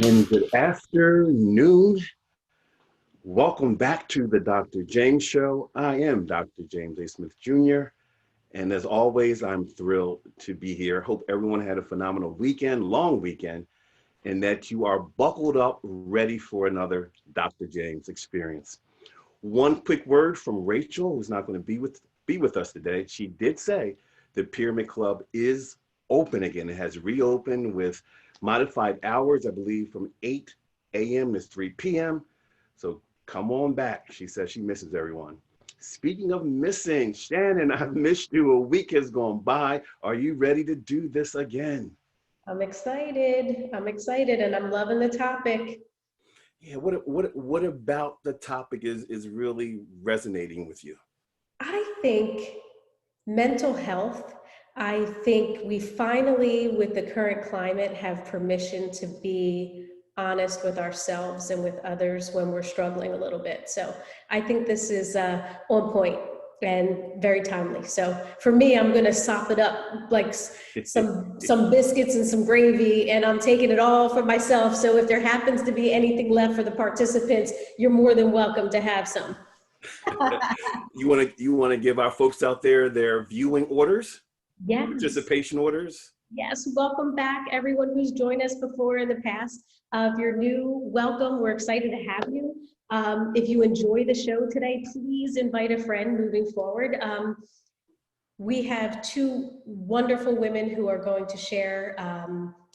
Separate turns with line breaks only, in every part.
And good afternoon. Welcome back to the Dr. James Show. I am Dr. James A. Smith Jr. And as always, I'm thrilled to be here. Hope everyone had a phenomenal weekend, long weekend, and that you are buckled up, ready for another Dr. James experience. One quick word from Rachel, who's not going to be with us today. She did say the Pyramid Club is open again. It has reopened with modified hours, I believe, from 8 a.m. to 3 p.m. So come on back. She says she misses everyone. Speaking of missing, Shannon, I've missed you. A week has gone by. Are you ready to do this again?
I'm excited. And I'm loving the topic.
Yeah, what about the topic is really resonating with you?
I think mental health. I think we finally, with the current climate, have permission to be honest with ourselves and with others when we're struggling a little bit. So I think this is on point and very timely. So for me, I'm going to sop it up like some biscuits and some gravy, and I'm taking it all for myself. So if there happens to be anything left for the participants, you're more than welcome to have some.
You want to give our folks out there their viewing orders?
Yes.
Participation orders?
Yes, welcome back everyone who's joined us before in the past. If you're new, welcome. We're excited to have you. If you enjoy the show today, please invite a friend moving forward. We have two wonderful women who are going to share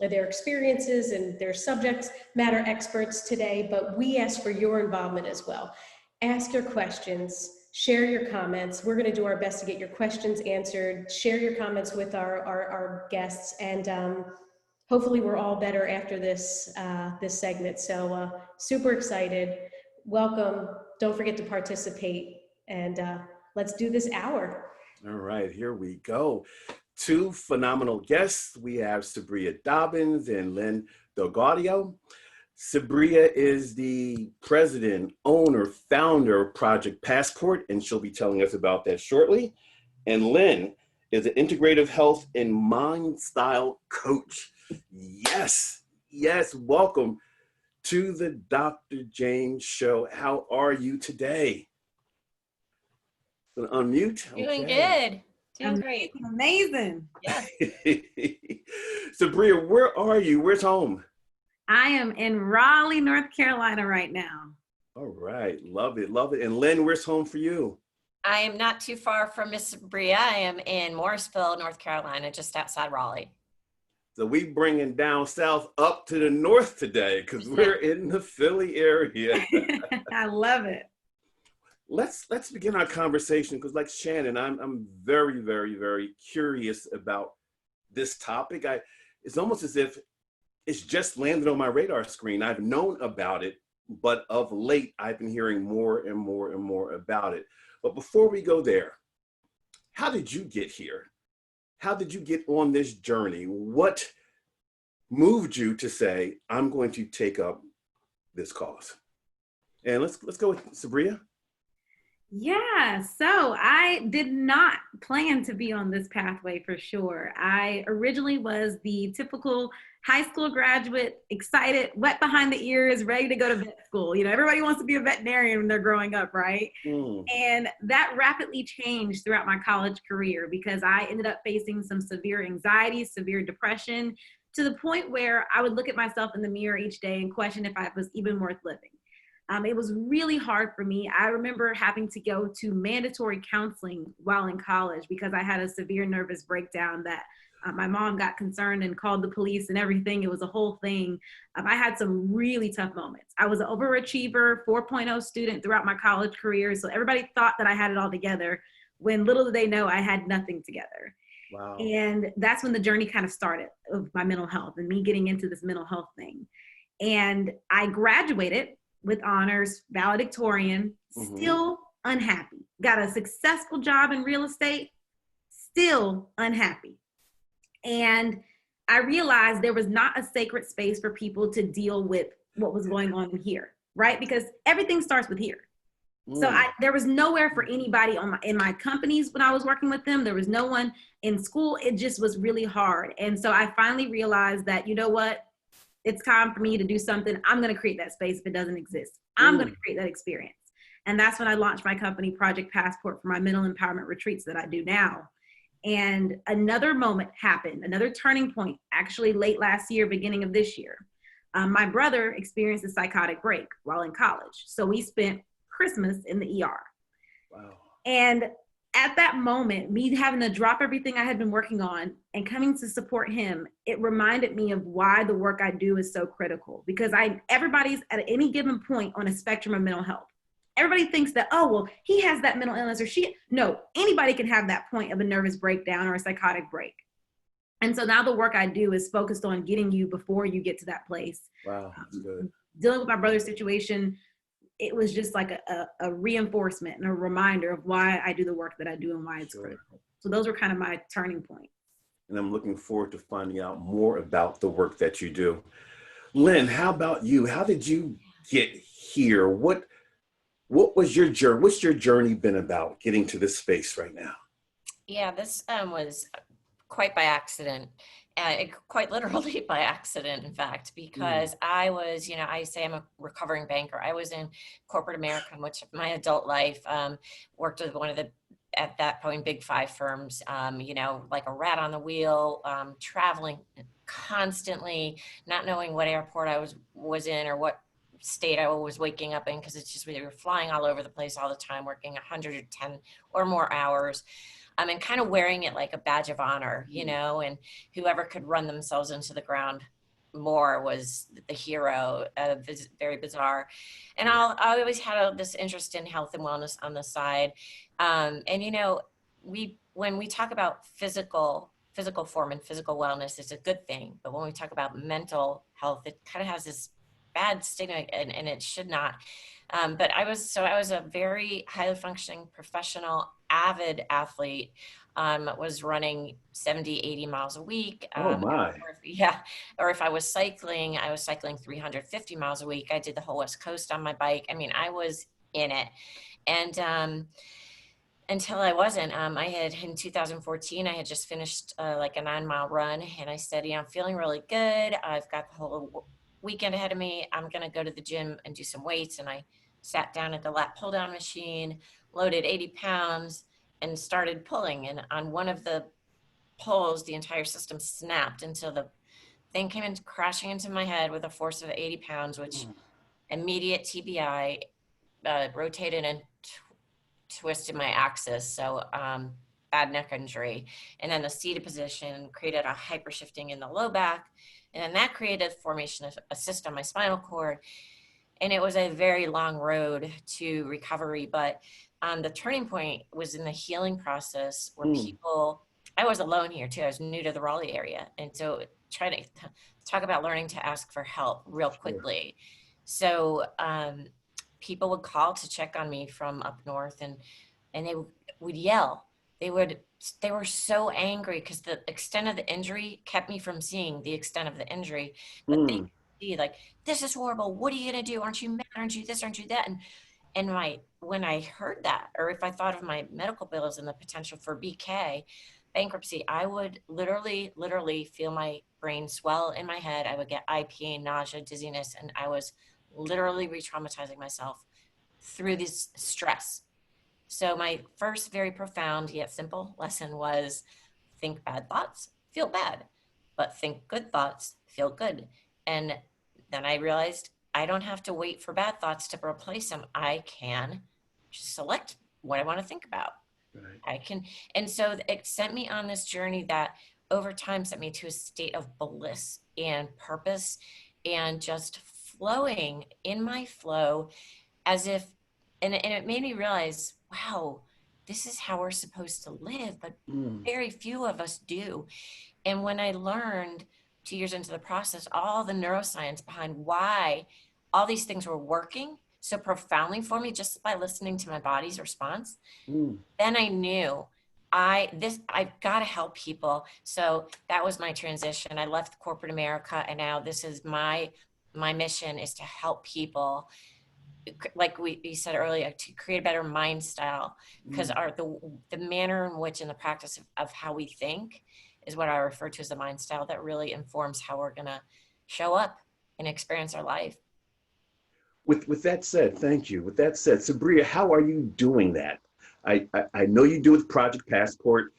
their experiences and their subject matter experts today, but we ask for your involvement as well. Ask your questions, share your comments. We're going to do our best to get your questions answered. Share your comments with our guests, and hopefully we're all better after this segment. So super excited. Welcome. Don't forget to participate, and let's do this hour.
All right, here we go. Two phenomenal guests. We have Sabriya Dobbins and Lynn Del Gaudio. Sabriya is the president, owner, founder of Project Passport, and she'll be telling us about that shortly. And Lynn is an integrative health and mind style coach. Yes, welcome to the Dr. James Show. How are you today? Unmute.
Doing good. Doing great.
Amazing.
Yeah.
Sabriya, where are you? Where's home?
I am in Raleigh, North Carolina right now.
All right. Love it. And Lynn, where's home for you?
I am not too far from Miss Sabriya. I am in Morrisville, North Carolina, just outside Raleigh.
So we bringing down south up to the north today because we're in the Philly area.
I love it.
Let's begin our conversation because, like Shannon, I'm very, very, very curious about this topic. It's almost as if it's just landed on my radar screen. I've known about it, but of late I've been hearing more and more and more about it. But before we go there, how did you get here? How did you get on this journey? What moved you to say, I'm going to take up this cause? And let's go with Sabriya.
Yeah, so I did not plan to be on this pathway for sure. I originally was the typical high school graduate, excited, wet behind the ears, ready to go to vet school. You know, everybody wants to be a veterinarian when they're growing up, right? And that rapidly changed throughout my college career because I ended up facing some severe anxiety, severe depression, to the point where I would look at myself in the mirror each day and question if I was even worth living. It was really hard for me. I remember having to go to mandatory counseling while in college because I had a severe nervous breakdown that my mom got concerned and called the police and everything. It was a whole thing. I had some really tough moments. I was an overachiever, 4.0 student throughout my college career. So everybody thought that I had it all together when little did they know I had nothing together.
Wow.
And that's when the journey kind of started of my mental health and me getting into this mental health thing. And I graduated with honors, valedictorian, still unhappy. Got a successful job in real estate, still unhappy. And I realized there was not a sacred space for people to deal with what was going on in here, right? Because everything starts with here. So there was nowhere for anybody in my companies when I was working with them. There was no one in school. It just was really hard. And so I finally realized that, you know what? it's time for me to do something. I'm going to create that space if it doesn't exist. I'm going to create that experience. And that's when I launched my company, Project Passport, for my mental empowerment retreats that I do now. And another moment happened, another turning point, actually late last year, beginning of this year. My brother experienced a psychotic break while in college. So we spent Christmas in the ER.
Wow.
And at that moment, me having to drop everything I had been working on and coming to support him, it reminded me of why the work I do is so critical. Because everybody's at any given point on a spectrum of mental health. Everybody thinks that, oh, well, he has that mental illness or no, anybody can have that point of a nervous breakdown or a psychotic break. And so now the work I do is focused on getting you before you get to that place.
Wow, that's good.
Dealing with my brother's situation, it was just like a reinforcement and a reminder of why I do the work that I do and why it's critical. So those were kind of my turning points.
And I'm looking forward to finding out more about the work that you do. Lynn, how about you? How did you get here? What was your journey? What's your journey been about getting to this space right now?
Yeah, this was quite by accident, quite literally by accident, in fact, because I was, I say I'm a recovering banker. I was in corporate America, much of my adult life, worked with one of the, at that point, big 5 firms, like a rat on the wheel, traveling constantly, not knowing what airport I was in or what state I was waking up in, because it's just, we were flying all over the place all the time, working 110 or more hours, and kind of wearing it like a badge of honor, and whoever could run themselves into the ground more was the hero. Very bizarre. And I always had this interest in health and wellness on the side. And when we talk about physical form and physical wellness, it's a good thing. But when we talk about mental health, it kind of has this bad stigma, and it should not. But I was a very highly functioning professional, avid athlete, was running 70, 80 miles a week.
Oh my.
Or if I was cycling 350 miles a week. I did the whole West Coast on my bike. I mean, I was in it. And until I wasn't, in 2014, I had just finished like a 9-mile run, and I said, I'm feeling really good. I've got the whole weekend ahead of me. I'm going to go to the gym and do some weights. And I sat down at the lat pull down machine, loaded 80 pounds and started pulling. And on one of the pulls, the entire system snapped until the thing came in crashing into my head with a force of 80 pounds, which immediate TBI, rotated and twisted my axis. So bad neck injury. And then the seated position created a hypershifting in the low back. And then that created formation of a cyst on my spinal cord. And it was a very long road to recovery. But the turning point was in the healing process where I was alone here too. I was new to the Raleigh area. And so try to talk about learning to ask for help real quickly. So people would call to check on me from up north, and they would yell. They were so angry because the extent of the injury kept me from seeing the extent of the injury. But they could see, like, this is horrible. What are you going to do? Aren't you mad? Aren't you this? Aren't you that? And when I heard that, or if I thought of my medical bills and the potential for BK, bankruptcy, I would literally feel my brain swell in my head. I would get eye pain, nausea, dizziness, and I was literally re-traumatizing myself through this stress. So my first very profound yet simple lesson was think bad thoughts, feel bad, but think good thoughts, feel good. And then I realized I don't have to wait for bad thoughts to replace them. I can just select what I want to think about. Right. I can. And so it sent me on this journey that over time sent me to a state of bliss and purpose and just flowing in my flow as if, and it made me realize, wow, this is how we're supposed to live, but very few of us do. And when I learned 2 years into the process, all the neuroscience behind why all these things were working so profoundly for me just by listening to my body's response, then I knew I've got to help people. So that was my transition. I left corporate America, and now this is my mission is to help people, like we said earlier, to create a better mind style, because the manner in which, in the practice of how we think, is what I refer to as the mind style that really informs how we're going to show up and experience our life.
With that said, thank you. With that said, Sabriya, how are you doing that? I know you do with Project Passport,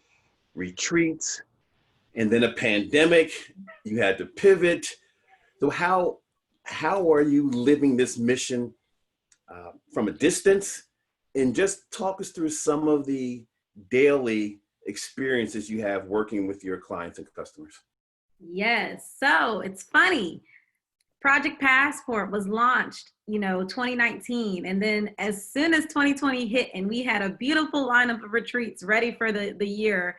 retreats, and then a pandemic. You had to pivot. So how are you living this mission from a distance? And just talk us through some of the daily experiences you have working with your clients and customers.
Yes. So it's funny. Project Passport was launched, 2019. And then as soon as 2020 hit and we had a beautiful lineup of retreats ready for the year,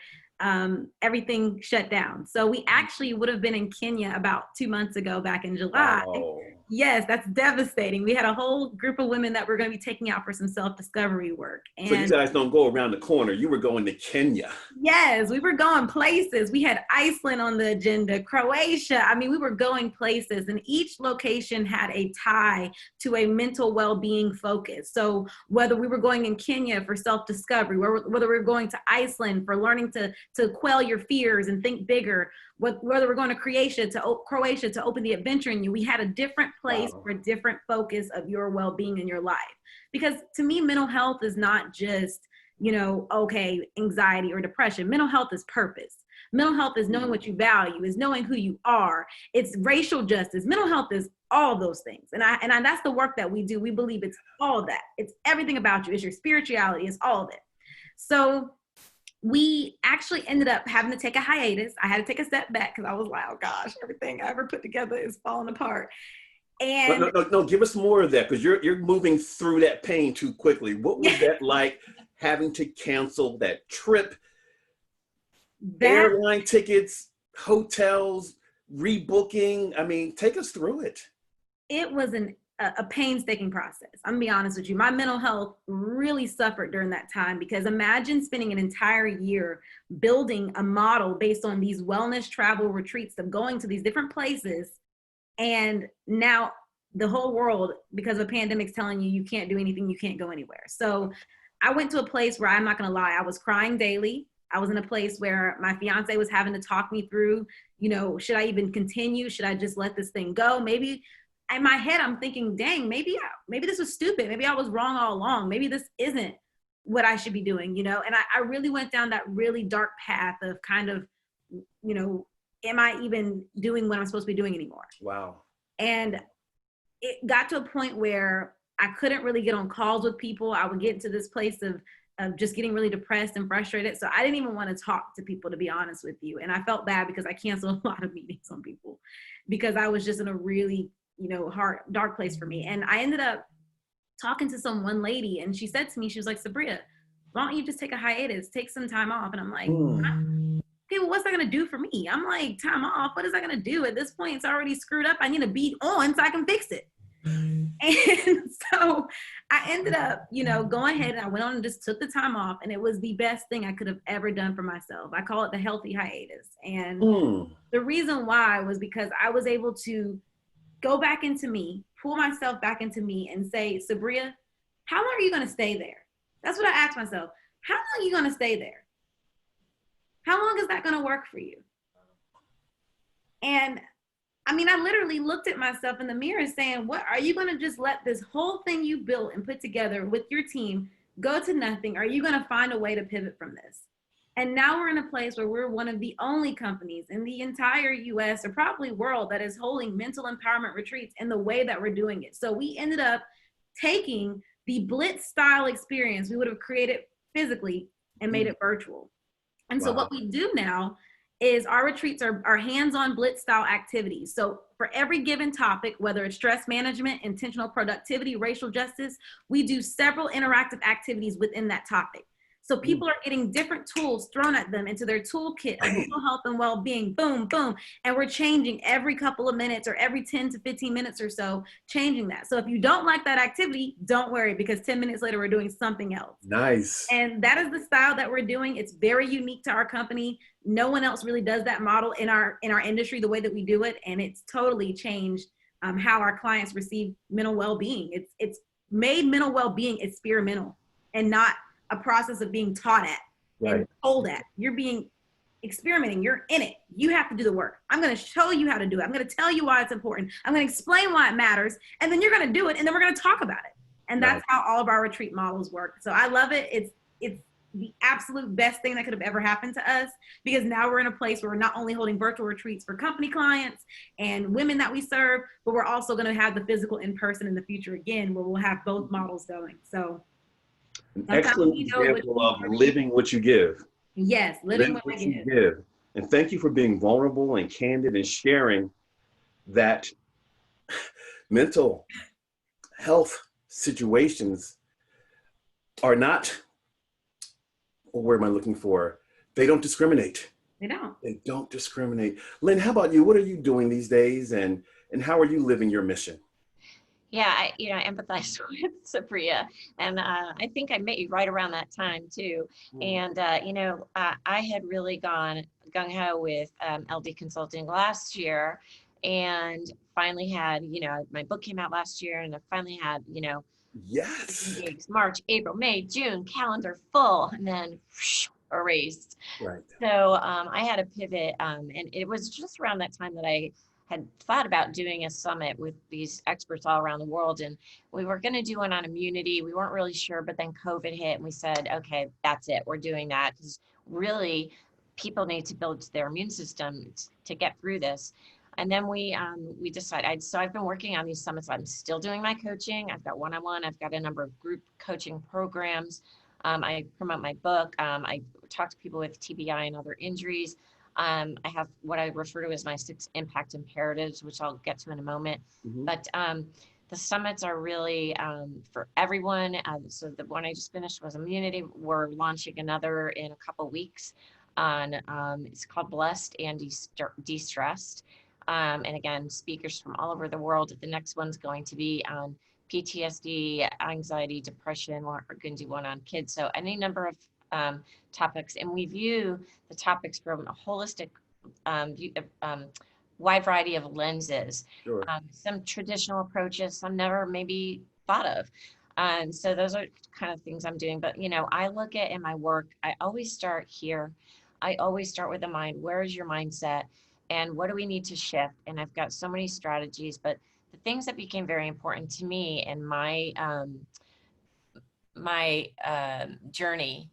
everything shut down. So we actually would have been in Kenya about 2 months ago, back in July.
Wow.
Yes, that's devastating. We had a whole group of women that were going to be taking out for some self-discovery work. And
so you guys don't go around the corner. You were going to Kenya.
yes, we were going places. We had Iceland on the agenda, Croatia. I mean, we were going places, and each location had a tie to a mental well-being focus. So whether we were going in Kenya for self-discovery, whether we were going to Iceland for learning to quell your fears and think bigger, whether we're going to Croatia to open the adventure in you, we had a different place for a different focus of your well-being in your life. Because to me, mental health is not just, anxiety or depression. Mental health is purpose. Mental health is knowing what you value, is knowing who you are. It's racial justice. Mental health is all those things. And that's the work that we do. We believe it's all that. It's everything about you. It's your spirituality. It's all of it. So we actually ended up having to take a hiatus. I had to take a step back because I was like, oh gosh, everything I ever put together is falling apart. And
no, give us more of that, because you're moving through that pain too quickly. What was that like, having to cancel that trip, airline tickets, hotels, rebooking? I mean, take us through it.
It was a painstaking process. I'm gonna be honest with you. My mental health really suffered during that time, because imagine spending an entire year building a model based on these wellness travel retreats of going to these different places. And now the whole world, because of a pandemic, is telling you can't do anything, you can't go anywhere. So I went to a place where, I'm not gonna lie, I was crying daily. I was in a place where my fiance was having to talk me through, should I even continue? Should I just let this thing go? Maybe in my head, I'm thinking, dang, maybe this was stupid. Maybe I was wrong all along. Maybe this isn't what I should be doing, And I really went down that really dark path of kind of, am I even doing what I'm supposed to be doing anymore?
Wow.
And it got to a point where I couldn't really get on calls with people. I would get into this place of just getting really depressed and frustrated. So I didn't even want to talk to people, to be honest with you. And I felt bad because I canceled a lot of meetings on people, because I was just in a really, hard, dark place for me. And I ended up talking to one lady, and she said to me, she was like, Sabriya, why don't you just take a hiatus, take some time off? And I'm like, okay, well, what's that going to do for me? I'm like, time off? What is that going to do? At this point, it's already screwed up. I need to be on so I can fix it. And so I ended up, going ahead, and I went on and just took the time off. And it was the best thing I could have ever done for myself. I call it the healthy hiatus. And the reason why was because I was able to go back into me, pull myself back into me, and say, Sabriya, how long are you going to stay there? That's what I asked myself. How long are you going to stay there? How long is that going to work for you? And I mean, I literally looked at myself in the mirror saying, what, are you going to just let this whole thing you built and put together with your team go to nothing? Are you going to find a way to pivot from this? And now we're in a place where we're one of the only companies in the entire US, or probably world, that is holding mental empowerment retreats in the way that we're doing it. So we ended up taking the Blitz style experience we would have created physically and made it virtual. And so what we do now is our retreats are hands-on Blitz style activities. So for every given topic, whether it's stress management, intentional productivity, racial justice, we do several interactive activities within that topic. So people are getting different tools thrown at them into their toolkit of mental health and well-being, boom, boom. And we're changing every couple of minutes, or every 10 to 15 minutes or so, changing that. So if you don't like that activity, don't worry, because 10 minutes later, we're doing something else.
Nice.
And that is the style that we're doing. It's very unique to our company. No one else really does that model in our industry the way that we do it. And it's totally changed how our clients receive mental well-being. It's made mental well-being experimental and not a process of being taught at and told at. You're being experimenting. You're in it. You have to do the work. I'm going to show you how to do it. I'm going to tell you why it's important. I'm going to explain why it matters. And then you're going to do it. And then we're going to talk about it. And that's how all of our retreat models work. So I love it. It's the absolute best thing that could have ever happened to us, because now we're in a place where we're not only holding virtual retreats for company clients and women that we serve, but we're also going to have the physical in person in the future again, where we'll have both models going. So
an excellent example of living what you give.
Yes, living what I give.
And thank you for being vulnerable and candid and sharing that mental health situations are not, what word am I looking for? They don't discriminate.
They don't.
They don't discriminate. Lynn, how about you? What are you doing these days, and how are you living your mission?
Yeah, I empathize with Sabriya, and I think I met you right around that time too. And I had really gone gung ho with LD Consulting last year, and finally had, my book came out last year, and I finally had,
yes,
March, April, May, June, calendar full, and then erased.
Right.
So I had a pivot, and it was just around that time that I had thought about doing a summit with these experts all around the world. And we were going to do one on immunity. We weren't really sure, but then COVID hit and we said, okay, that's it. We're doing that, because really people need to build their immune system to get through this. And then we decided, so I've been working on these summits. I'm still doing my coaching. I've got one-on-one. I've got a number of group coaching programs. I promote my book. I talk to people with TBI and other injuries. I have what I refer to as my 6 impact imperatives, which I'll get to in a moment. Mm-hmm. But the summits are really for everyone. So the one I just finished was immunity. We're launching another in a couple weeks on, it's called Blessed and De-Stressed. And again, speakers from all over the world. The next one's going to be on PTSD, anxiety, depression. We're going to do one on kids. So any number of topics, and we view the topics from a holistic, wide variety of lenses.
Sure.
Some traditional approaches, some never maybe thought of. So those are kind of things I'm doing. But I look at in my work, I always start here. I always start with the mind. Where is your mindset, and what do we need to shift? And I've got so many strategies, but the things that became very important to me in my journey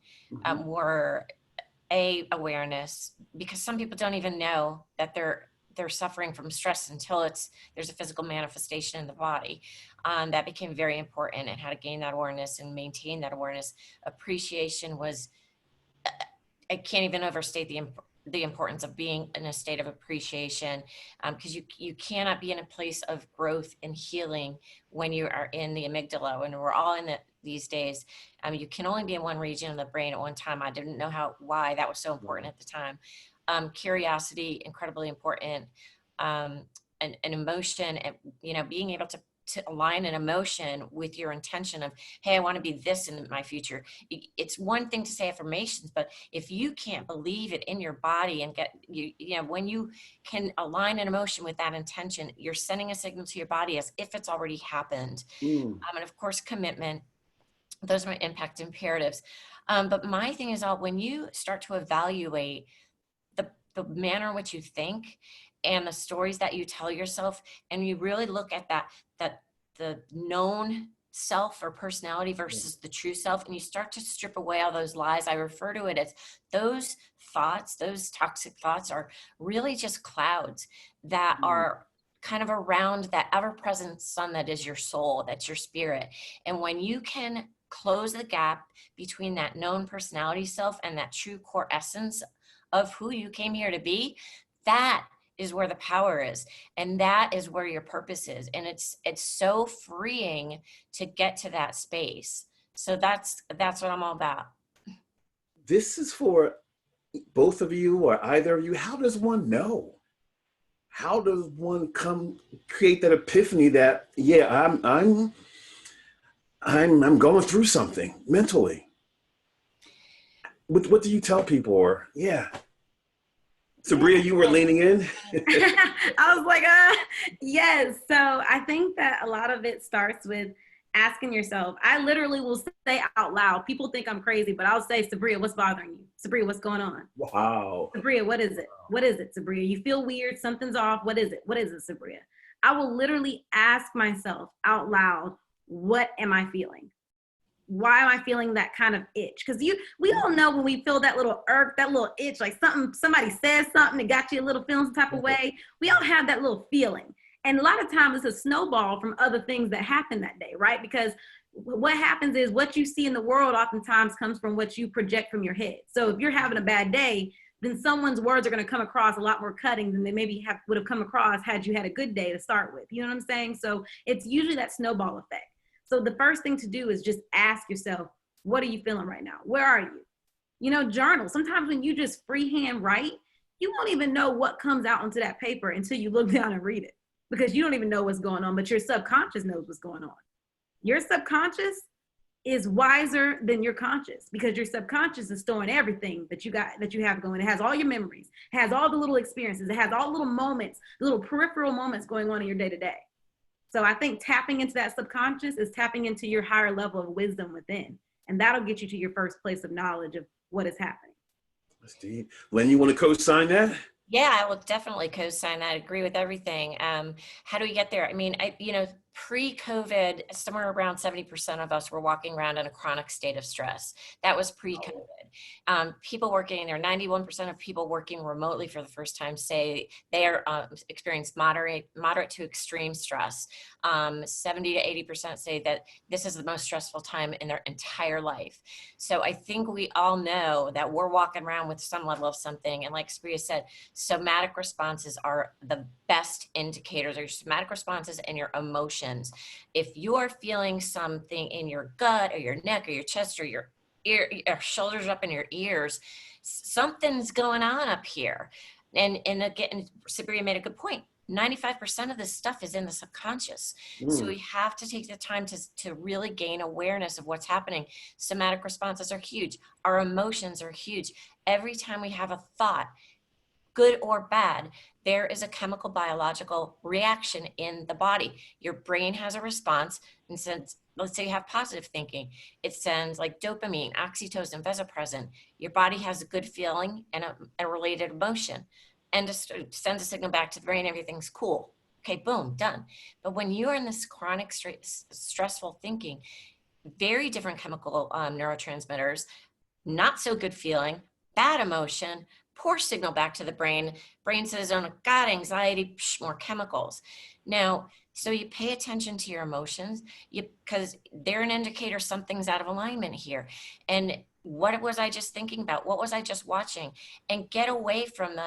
were awareness, because some people don't even know that they're suffering from stress until there's a physical manifestation in the body. That became very important, and how to gain that awareness and maintain that awareness. Appreciation was, I can't even overstate the importance of being in a state of appreciation, because you cannot be in a place of growth and healing when you are in the amygdala, and we're all in these days. You can only be in one region of the brain at one time. I didn't know why that was so important at the time. Curiosity, incredibly important, and emotion, and being able to align an emotion with your intention of, hey, I want to be this in my future. It's one thing to say affirmations, but if you can't believe it in your body and when you can align an emotion with that intention, you're sending a signal to your body as if it's already happened. And of course, commitment. Those are my impact imperatives. But my thing is when you start to evaluate the manner in which you think and the stories that you tell yourself, and you really look at that the known self or personality versus the true self, and you start to strip away all those lies. I refer to it as those thoughts, those toxic thoughts are really just clouds that are kind of around that ever-present sun that is your soul, that's your spirit. And when you can close the gap between that known personality self and that true core essence of who you came here to be, that is where the power is, and that is where your purpose is. And it's so freeing to get to that space. So that's what I'm all about.
This is for both of you or either of you. How does one know? How does one create that epiphany that, yeah, I'm going through something mentally? What do you tell people? Or Sabriya, you were leaning in.
I was like, yes. So I think that a lot of it starts with asking yourself. I literally will say out loud, people think I'm crazy, but I'll say, Sabriya, what's bothering you? Sabriya, what's going on?
Wow.
Sabriya, what is it? What is it, Sabriya? You feel weird, something's off. What is it? What is it, Sabriya? I will literally ask myself out loud, what am I feeling? Why am I feeling that kind of itch? Because we all know when we feel that little irk, that little itch, like somebody says something that got you a little feeling some type of way. We all have that little feeling. And a lot of times it's a snowball from other things that happen that day, right? Because what happens is what you see in the world oftentimes comes from what you project from your head. So if you're having a bad day, then someone's words are going to come across a lot more cutting than they maybe would have come across had you had a good day to start with. You know what I'm saying? So it's usually that snowball effect. So the first thing to do is just ask yourself, what are you feeling right now? Where are you? You know, journal. Sometimes when you just freehand write, you won't even know what comes out onto that paper until you look down and read it, because you don't even know what's going on, but your subconscious knows what's going on. Your subconscious is wiser than your conscious, because your subconscious is storing everything that you have going. It has all your memories, it has all the little experiences, it has all the little moments, the little peripheral moments going on in your day-to-day. So I think tapping into that subconscious is tapping into your higher level of wisdom within. And that'll get you to your first place of knowledge of what is happening.
That's deep. Lynn, you want to co-sign that?
Yeah, I will definitely co-sign that. I agree with everything. How do we get there? I mean, pre-COVID, somewhere around 70% of us were walking around in a chronic state of stress. That was pre-COVID. People working there, 91% of people working remotely for the first time say they are experience moderate to extreme stress. 70 to 80% say that this is the most stressful time in their entire life. So I think we all know that we're walking around with some level of something. And like Sabriya said, somatic responses are the best indicators, or your somatic responses and your emotions. If you are feeling something in your gut or your neck or your chest or your ear, your shoulders up in your ears, something's going on up here. And again, Sabriya made a good point. 95% of this stuff is in the subconscious. So we have to take the time to really gain awareness of what's happening. Somatic responses are huge. Our emotions are huge. Every time we have a thought, good or bad, there is a chemical biological reaction in the body. Your brain has a response, and since, let's say you have positive thinking, it sends like dopamine, oxytocin, vasopressin. Your body has a good feeling and a related emotion, and sends a signal back to the brain, everything's cool. Okay, boom, done. But when you are in this chronic stressful thinking, very different chemical neurotransmitters, not so good feeling, bad emotion, poor signal back to the brain. Brain says, oh my God, anxiety, more chemicals. Now, so you pay attention to your emotions because they're an indicator something's out of alignment here. And what was I just thinking about? What was I just watching? And get away from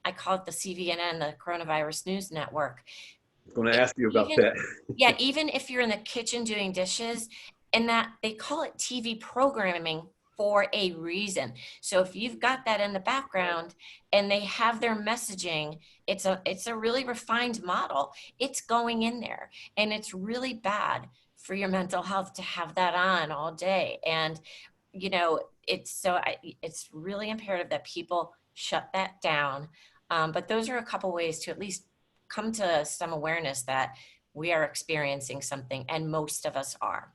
I call it the CVNN, the Coronavirus News Network.
I'm going to ask you about that.
Yeah, even if you're in the kitchen doing dishes, and that they call it TV programming for a reason. So if you've got that in the background and they have their messaging, it's a really refined model. It's going in there, and it's really bad for your mental health to have that on all day. And it's really imperative that people shut that down. But those are a couple ways to at least come to some awareness that we are experiencing something, and most of us are.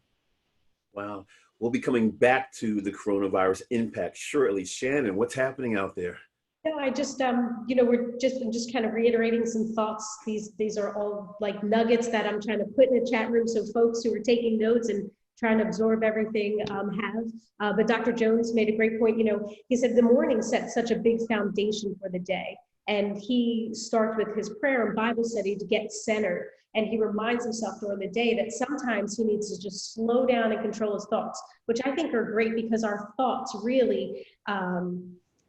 Wow. We'll be coming back to the coronavirus impact shortly. Shannon, what's happening out there?
No, I just, I'm just kind of reiterating some thoughts. These are all like nuggets that I'm trying to put in the chat room, so folks who are taking notes and trying to absorb everything have. But Dr. Jones made a great point. He said the morning sets such a big foundation for the day. And he starts with his prayer and Bible study to get centered. And he reminds himself during the day that sometimes he needs to just slow down and control his thoughts, which I think are great because our thoughts really,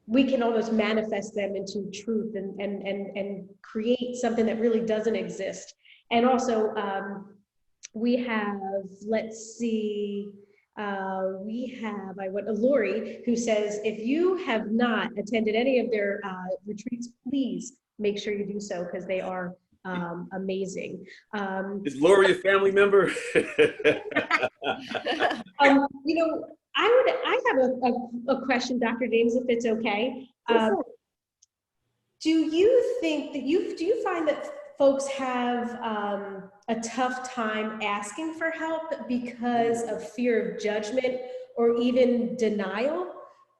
we can almost manifest them into truth and create something that really doesn't exist. And also we have, let's see, Lori, who says, if you have not attended any of their retreats, please make sure you do so because they are amazing.
Is Lori a family member?
I have a question, Dr. James, if it's okay. Do you think that do you find that folks have a tough time asking for help because of fear of judgment or even denial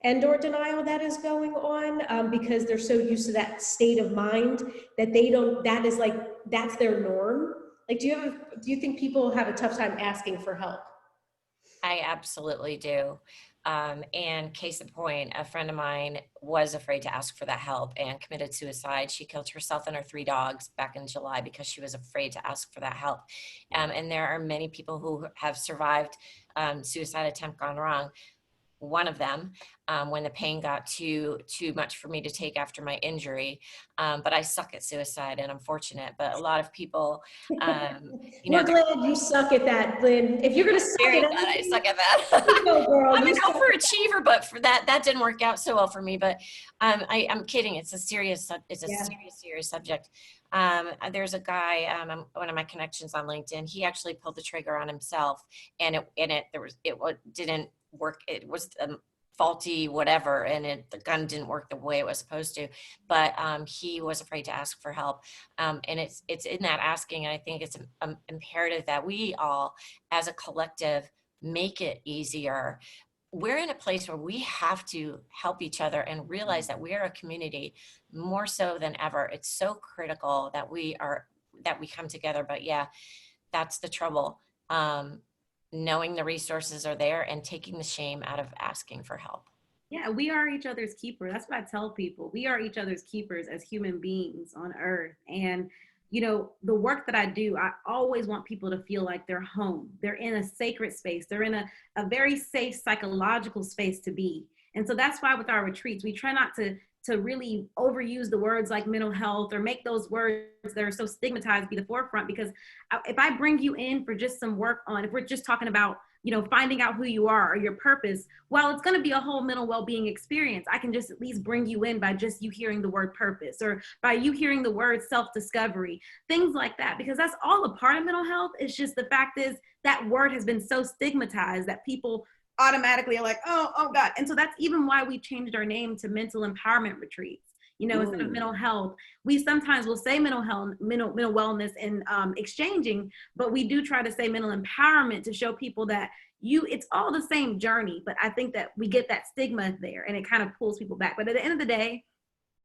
or denial that is going on, because they're so used to that state of mind that they don't, that's their norm. Like, do you think people have a tough time asking for help?
I absolutely do. And case in point, a friend of mine was afraid to ask for that help and committed suicide. She killed herself and her 3 dogs back in July because she was afraid to ask for that help. And there are many people who have survived suicide attempt gone wrong. One of them, when the pain got too much for me to take after my injury. But I suck at suicide, and I'm fortunate. But a lot of people,
we're glad you suck at that, Lynn. If you're going to suck
very
at
glad I
anything,
suck at that.
go, girl.
I'm an overachiever, but for that didn't work out so well for me. But I'm kidding. It's a serious subject. There's a guy, one of my connections on LinkedIn. He actually pulled the trigger on himself, and it didn't work. It was faulty whatever, and the gun didn't work the way it was supposed to. But he was afraid to ask for help, and it's in that asking. I think it's imperative that we all, as a collective, make it easier. We're in a place where we have to help each other and realize that we are a community more so than ever. It's so critical that we come together. But yeah, that's the trouble. Knowing the resources are there and taking the shame out of asking for help.
Yeah, we are each other's keeper. That's what I tell people. We are each other's keepers as human beings on earth. And, you know, the work that I do, I always want people to feel like they're home. They're in a sacred space. They're in a very safe psychological space to be. And so that's why with our retreats, we try not to really overuse the words like mental health or make those words that are so stigmatized be the forefront. Because if I bring you in for just some work on, if we're just talking about, you know, finding out who you are or your purpose, while it's going to be a whole mental well-being experience, I can just at least bring you in by just you hearing the word purpose or by you hearing the word self-discovery, things like that, because that's all a part of mental health. It's just the fact is that word has been so stigmatized that people automatically are like, oh God. And so that's even why we changed our name to mental empowerment retreats. You know, instead of mental health, we sometimes will say mental health, mental wellness and exchanging, but we do try to say mental empowerment to show people that it's all the same journey. But I think that we get that stigma there and it kind of pulls people back. But at the end of the day,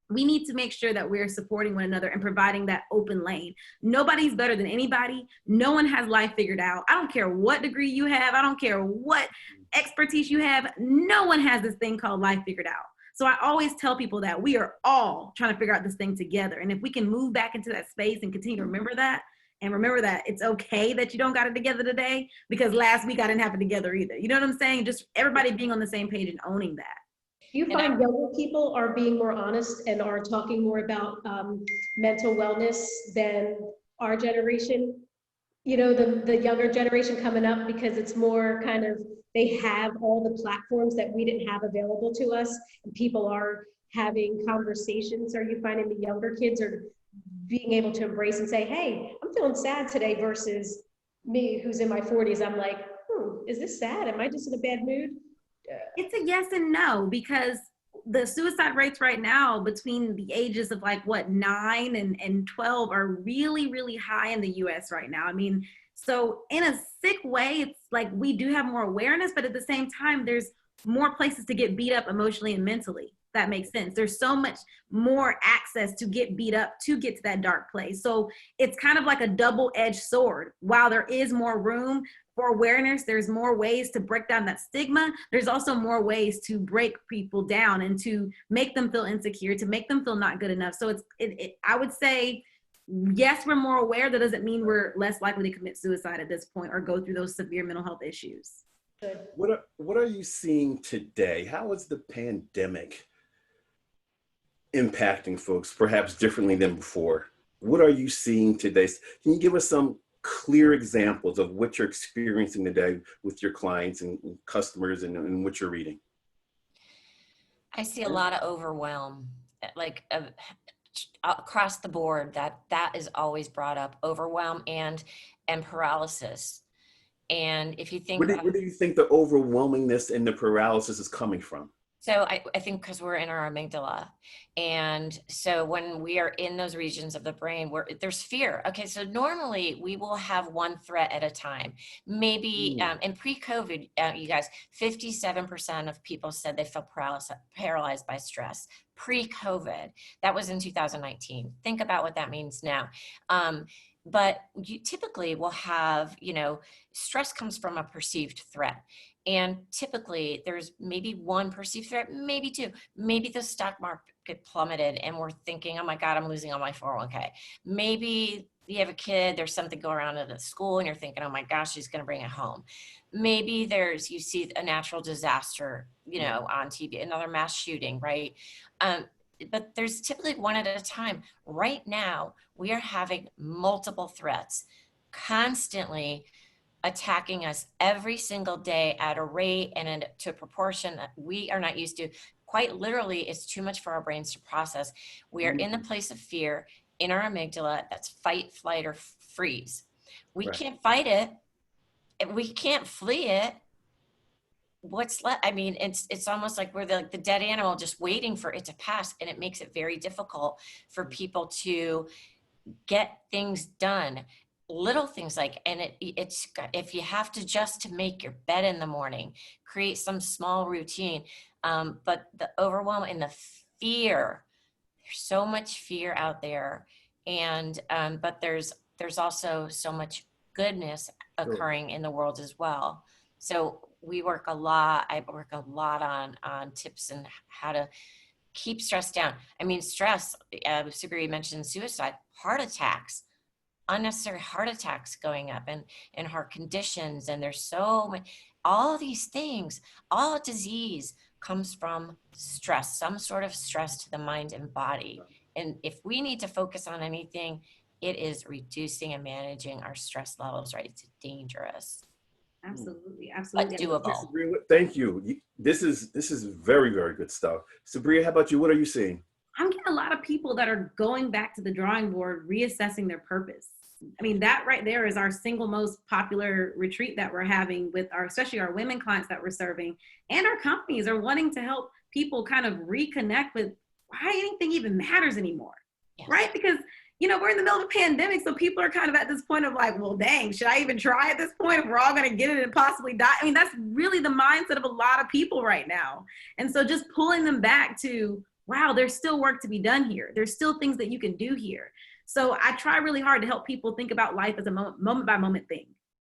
we need to make sure that we're supporting one another and providing that open lane. Nobody's better than anybody. No one has life figured out. I don't care what degree you have. I don't care what expertise you have. No one has this thing called life figured out. So I always tell people that we are all trying to figure out this thing together. And if we can move back into that space and continue to remember that, and remember that it's okay that you don't got it together today, because last week I didn't have it together either. You know what I'm saying? Just everybody being on the same page and owning that.
Do you find younger people are being more honest and are talking more about mental wellness than our generation? You know, the younger generation coming up, because it's more kind of, they have all the platforms that we didn't have available to us, and people are having conversations. Are you finding the younger kids are being able to embrace and say, hey, I'm feeling sad today, versus me who's in my 40s? I'm like, is this sad? Am I just in a bad mood?
It's a yes and no, because the suicide rates right now between the ages of 9 and 12 are really, really high in the US right now. I mean, so in a sick way, it's like we do have more awareness, but at the same time, there's more places to get beat up emotionally and mentally. That makes sense. There's so much more access to get beat up to get to that dark place. So it's kind of like a double-edged sword. While there is more room for awareness, there's more ways to break down that stigma. There's also more ways to break people down and to make them feel insecure, to make them feel not good enough. So I would say, yes, we're more aware. That doesn't mean we're less likely to commit suicide at this point or go through those severe mental health issues.
What are you seeing today? How is the pandemic impacting folks perhaps differently than before? What are you seeing today? Can you give us some clear examples of what you're experiencing today with your clients and customers and what you're reading?
I see a lot of overwhelm, across the board. That is always brought up: overwhelm and paralysis. And if you think,
where do you think the overwhelmingness and the paralysis is coming from?
So I think because we're in our amygdala. And so when we are in those regions of the brain where there's fear. Okay, so normally we will have one threat at a time. Maybe in pre-COVID, you guys, 57% of people said they felt paralyzed by stress. Pre-COVID, that was in 2019. Think about what that means now. But you typically will have, stress comes from a perceived threat. And typically there's maybe one perceived threat, maybe two, maybe the stock market plummeted and we're thinking, oh my God, I'm losing all my 401k. Maybe you have a kid, there's something going around at the school and you're thinking, oh my gosh, she's going to bring it home. Maybe you see a natural disaster, on TV, another mass shooting, right? But there's typically one at a time. Right now, we are having multiple threats constantly attacking us every single day at a rate and to a proportion that we are not used to. Quite literally, it's too much for our brains to process. We are in the place of fear in our amygdala. That's fight, flight, or freeze. We can't fight it. We can't flee it. What's left? I mean, it's almost like we're the dead animal just waiting for it to pass. And it makes it very difficult for people to get things done. Little things like, and it's if you have to just to make your bed in the morning, create some small routine. But the overwhelm and the fear, there's so much fear out there. And, but there's also so much goodness occurring in the world as well. So I work a lot on tips and how to keep stress down. I mean, stress, Sabriya mentioned suicide, heart attacks, unnecessary heart attacks going up and heart conditions. And there's so many, all these things, all disease comes from stress, some sort of stress to the mind and body. And if we need to focus on anything, it is reducing and managing our stress levels, right? It's dangerous.
Absolutely.
But doable.
Thank you. This is very, very good stuff. Sabriya, how about you? What are you seeing?
I'm getting a lot of people that are going back to the drawing board, reassessing their purpose. I mean, that right there is our single most popular retreat that we're having with especially our women clients that we're serving, and our companies are wanting to help people kind of reconnect with why anything even matters anymore, right? Because, we're in the middle of a pandemic, so people are kind of at this point of like, well, dang, should I even try at this point if we're all going to get it and possibly die? I mean, that's really the mindset of a lot of people right now. And so just pulling them back to, wow, there's still work to be done here. There's still things that you can do here. So I try really hard to help people think about life as a moment by moment thing.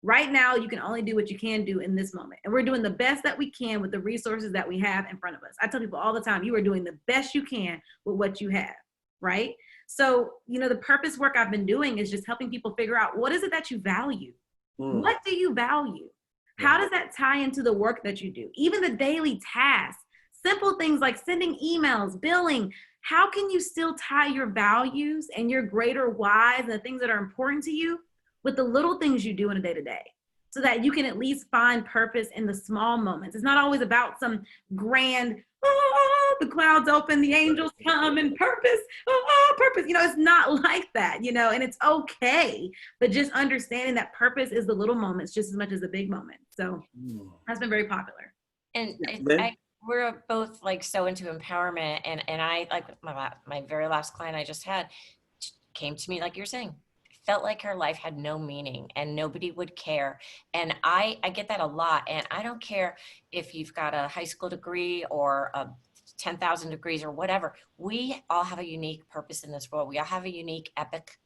Right now, you can only do what you can do in this moment. And we're doing the best that we can with the resources that we have in front of us. I tell people all the time, you are doing the best you can with what you have, right? So, the purpose work I've been doing is just helping people figure out, what is it that you value? What do you value? How does that tie into the work that you do? Even the daily tasks, simple things like sending emails, billing. How can you still tie your values and your greater whys and the things that are important to you with the little things you do in a day-to-day, so that you can at least find purpose in the small moments? It's not always about some grand, the clouds open, the angels come, and purpose, purpose. It's not like that, and it's okay. But just understanding that purpose is the little moments just as much as the big moments. So that's been very popular.
And we're both like so into empowerment, and I like my very last client I just had came to me, like you're saying, felt like her life had no meaning and nobody would care. And I get that a lot. And I don't care if you've got a high school degree or a 10,000 degrees or whatever. We all have a unique purpose in this world. We all have a unique epic,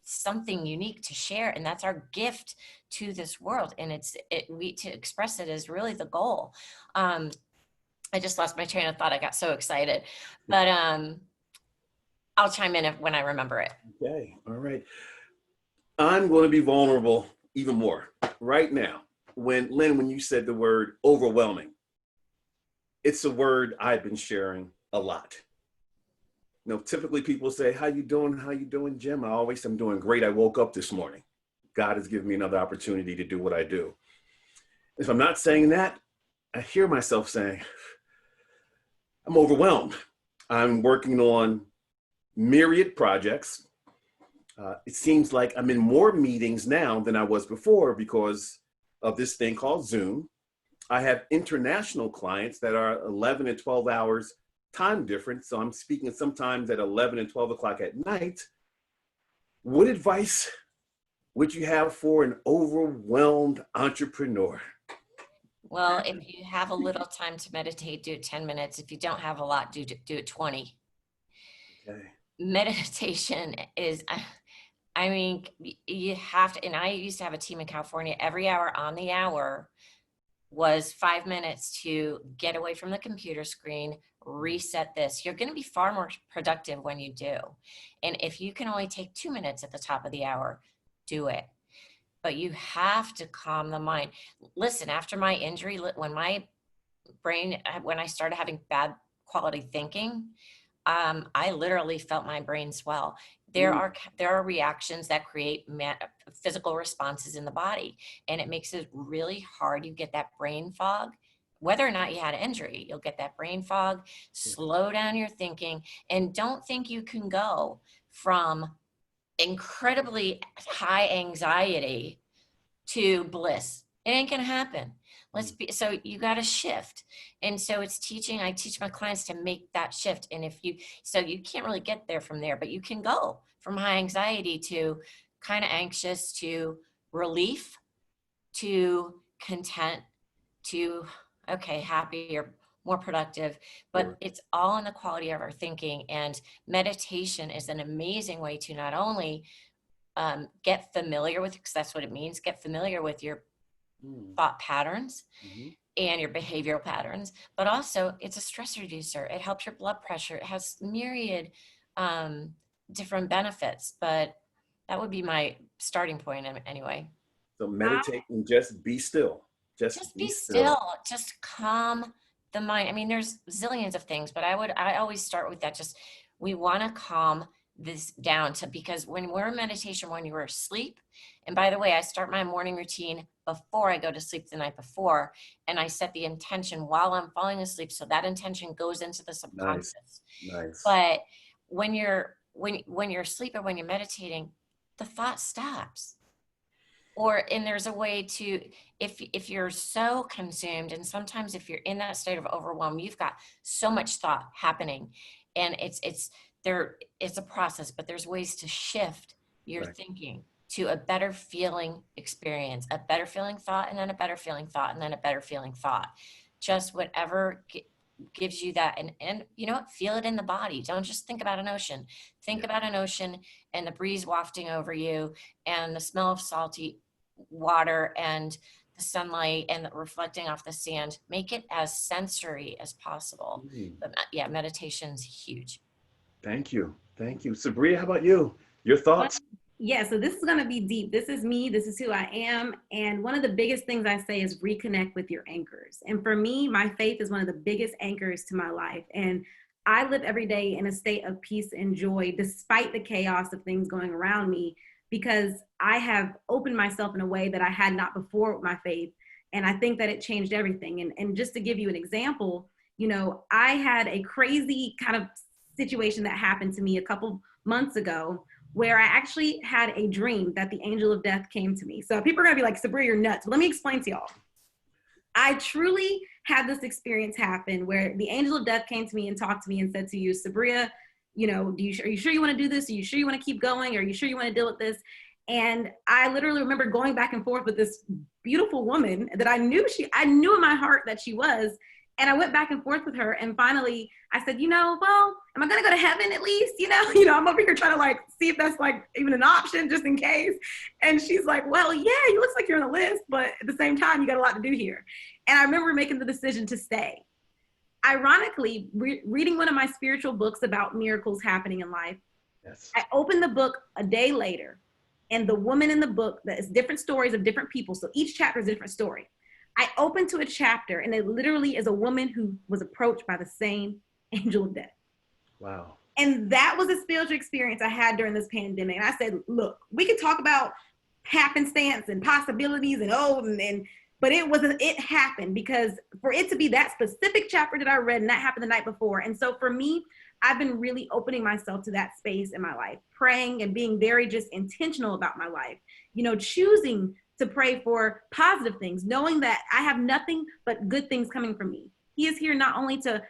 something unique to share. And that's our gift to this world. And to express it is really the goal. I just lost my train of thought. I got so excited, but I'll chime in when I remember it.
Okay. All right. I'm going to be vulnerable even more right now. Lynn, when you said the word overwhelming, it's a word I've been sharing a lot. Typically people say, how you doing? How you doing, Jim? I'm doing great. I woke up this morning. God has given me another opportunity to do what I do. If I'm not saying that, I hear myself saying, I'm overwhelmed. I'm working on myriad projects. It seems like I'm in more meetings now than I was before because of this thing called Zoom. I have international clients that are 11 and 12 hours time difference. So I'm speaking sometimes at 11 and 12 o'clock at night. What advice would you have for an overwhelmed entrepreneur?
Well, if you have a little time to meditate, do it 10 minutes. If you don't have a lot, do it 20.
Okay.
Meditation is, I mean, you have to, and I used to have a team in California. Every hour on the hour was 5 minutes to get away from the computer screen, reset this. You're going to be far more productive when you do. And if you can only take 2 minutes at the top of the hour, do it. But you have to calm the mind. Listen, after my injury, when my brain, when I started having bad quality thinking, I literally felt my brain swell. There are reactions that create physical responses in the body, and it makes it really hard. You get that brain fog. Whether or not you had an injury, you'll get that brain fog. Slow down your thinking, and don't think you can go from incredibly high anxiety to bliss. It ain't gonna happen. So you got to shift. And so I teach my clients to make that shift. And so you can't really get there from there, but you can go from high anxiety to kind of anxious to relief to content to, okay, happy or more productive, but it's all in the quality of our thinking. And meditation is an amazing way to not only get familiar with, because that's what it means, get familiar with your thought patterns and your behavioral patterns, but also it's a stress reducer. It helps your blood pressure. It has myriad different benefits, but that would be my starting point anyway.
So meditate and just be still.
Just be still. Just calm the mind. I mean, there's zillions of things, but I always start with that. Just, we want to calm this down because when we're in meditation, when you're asleep, and by the way, I start my morning routine before I go to sleep the night before, and I set the intention while I'm falling asleep. So that intention goes into the subconscious.
Nice.
But when you're asleep or when you're meditating, the thought stops. And there's a way to, if you're so consumed, and sometimes if you're in that state of overwhelm, you've got so much thought happening, and it's a process, but there's ways to shift your thinking to a better feeling experience, a better feeling thought, and then a better feeling thought, and then a better feeling thought. Just whatever gives you that, and you know what, feel it in the body. Don't just think about an ocean. Think about an ocean and the breeze wafting over you, and the smell of salty water, and the sunlight, and reflecting off the sand. Make it as sensory as possible. But yeah, meditation's huge.
Thank you. Sabriya, how about you? Your thoughts?
Yeah, so this is going to be deep. This is me. This is who I am. And one of the biggest things I say is reconnect with your anchors. And for me, my faith is one of the biggest anchors to my life. And I live every day in a state of peace and joy, despite the chaos of things going around me, because I have opened myself in a way that I had not before with my faith. And I think that it changed everything. And just to give you an example, you know, I had a crazy kind of situation that happened to me a couple months ago, where I actually had a dream that the angel of death came to me. So people are gonna be like, Sabriya, you're nuts. But let me explain to y'all. I truly had this experience happen where the angel of death came to me and talked to me and said to you, Sabriya, you know, are you sure you wanna do this? Are you sure you wanna keep going? Are you sure you wanna deal with this? And I literally remember going back and forth with this beautiful woman that I knew in my heart that she was. And I went back and forth with her, and finally I said, you know, well, am I gonna go to heaven at least? You know, I'm over here trying to like see if that's like even an option just in case. And she's like, well, yeah, it looks like you're on the list, but at the same time, you got a lot to do here. And I remember making the decision to stay. Ironically, reading one of my spiritual books about miracles happening in life, I opened the book a day later, and the woman in the book, that is different stories of different people. So each chapter is a different story. I opened to a chapter, and it literally is a woman who was approached by the same angel of death. Wow. And that was a spiritual experience I had during this pandemic. And I said, look, we could talk about happenstance and possibilities but it happened, because for it to be that specific chapter that I read, and that happened the night before. And so for me, I've been really opening myself to that space in my life, praying and being very just intentional about my life, you know, choosing to pray for positive things, knowing that I have nothing but good things coming from me. He is here not only to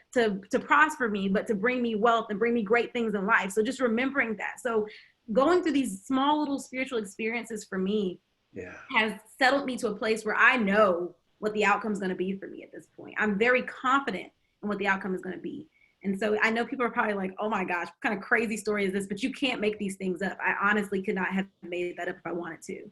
prosper me, but to bring me wealth and bring me great things in life. So just remembering that. So going through these small little spiritual experiences for me has settled me to a place where I know what the outcome is going to be for me at this point. I'm very confident in what the outcome is going to be. And so I know people are probably like, oh my gosh, what kind of crazy story is this? But you can't make these things up. I honestly could not have made that up if I wanted to.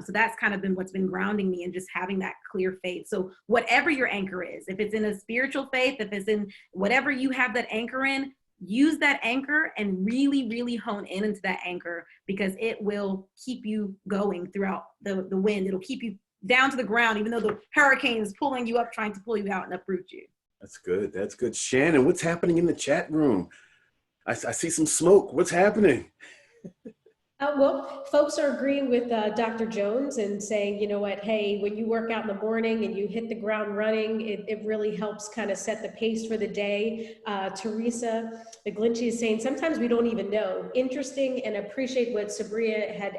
So that's kind of been what's been grounding me and just having that clear faith. So whatever your anchor is, if it's in a spiritual faith, if it's in whatever you have that anchor in, use that anchor and really, really hone in into that anchor, because it will keep you going throughout the wind. It'll keep you down to the ground, even though the hurricane is pulling you up, trying to pull you out and uproot you.
That's good. That's good. Shannon, what's happening in the chat room? I see some smoke. What's happening?
Well, folks are agreeing with Dr. Jones and saying, you know what, hey, when you work out in the morning and you hit the ground running, it really helps kind of set the pace for the day. Teresa McGlinchey is saying, sometimes we don't even know. Interesting, and appreciate what Sabriya had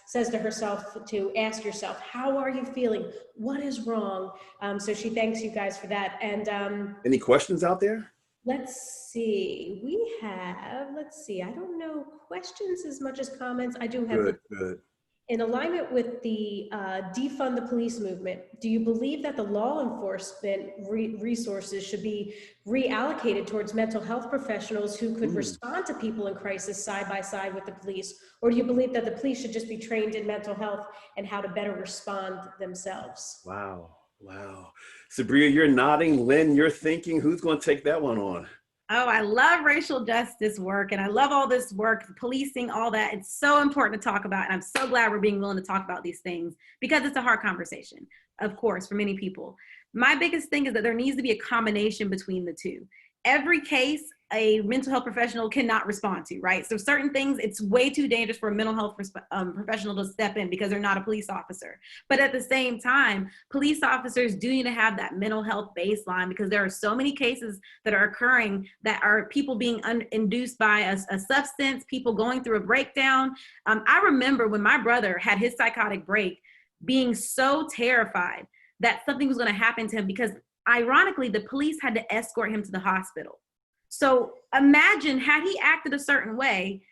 says to herself, to ask yourself, how are you feeling? What is wrong? So she thanks you guys for that. And
any questions out there?
Let's see, I don't know questions as much as comments. I do have
good.
In alignment with the defund the police movement, do you believe that the law enforcement resources should be reallocated towards mental health professionals who could respond to people in crisis side by side with the police? Or do you believe that the police should just be trained in mental health and how to better respond themselves?
Wow. Sabriya, you're nodding. Lynn, you're thinking. Who's going to take that one on?
Oh, I love racial justice work, and I love all this work, policing, all that. It's so important to talk about, and I'm so glad we're being willing to talk about these things, because it's a hard conversation, of course, for many people. My biggest thing is that there needs to be a combination between the two. Every case a mental health professional cannot respond to, right? So certain things, it's way too dangerous for a mental health professional to step in because they're not a police officer. But at the same time, police officers do need to have that mental health baseline, because there are so many cases that are occurring that are people being induced by a substance, people going through a breakdown. I remember when my brother had his psychotic break, being so terrified that something was going to happen to him, because ironically, the police had to escort him to the hospital. So imagine, had he acted a certain way,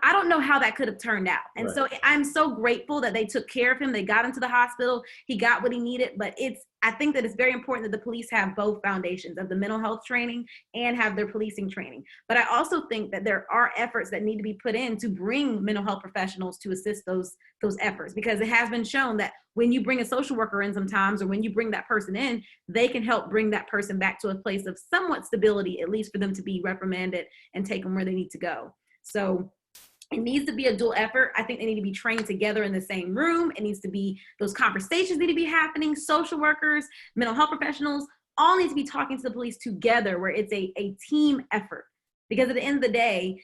I don't know how that could have turned out. And so I'm so grateful that they took care of him. They got him to the hospital. He got what he needed. But I think that it's very important that the police have both foundations of the mental health training and have their policing training. But I also think that there are efforts that need to be put in to bring mental health professionals to assist those efforts, because it has been shown that when you bring a social worker in sometimes, or when you bring that person in, they can help bring that person back to a place of somewhat stability, at least for them to be reprimanded and taken where they need to go. So it needs to be a dual effort. I think they need to be trained together in the same room. It needs to be, those conversations need to be happening. Social workers, mental health professionals, all need to be talking to the police together, where it's a team effort. Because at the end of the day,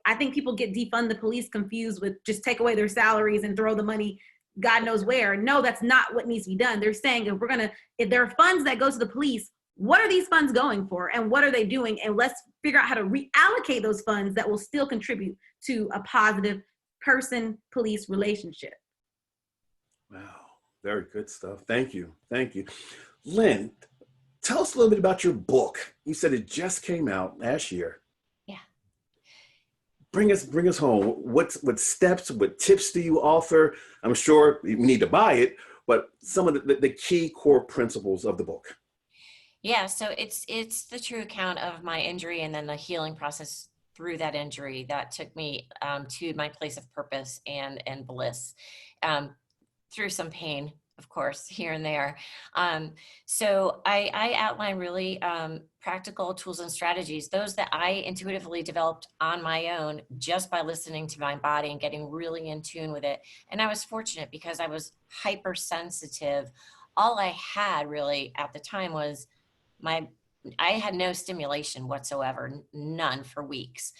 I think people get defund the police confused with just take away their salaries and throw the money God knows where. No, that's not what needs to be done. They're saying if there are funds that go to the police, what are these funds going for, and what are they doing? And let's figure out how to reallocate those funds that will still contribute to a positive person-police relationship.
Wow, very good stuff. Thank you. Lynn, tell us a little bit about your book. You said it just came out last year.
Yeah.
Bring us home. What steps, what tips do you offer? I'm sure we need to buy it, but some of the key core principles of the book.
Yeah, so it's the true account of my injury and then the healing process through that injury that took me to my place of purpose and bliss, through some pain, of course, here and there. So I outline really practical tools and strategies, those that I intuitively developed on my own just by listening to my body and getting really in tune with it. And I was fortunate because I was hypersensitive. All I had really at the time was I had no stimulation whatsoever, none for weeks.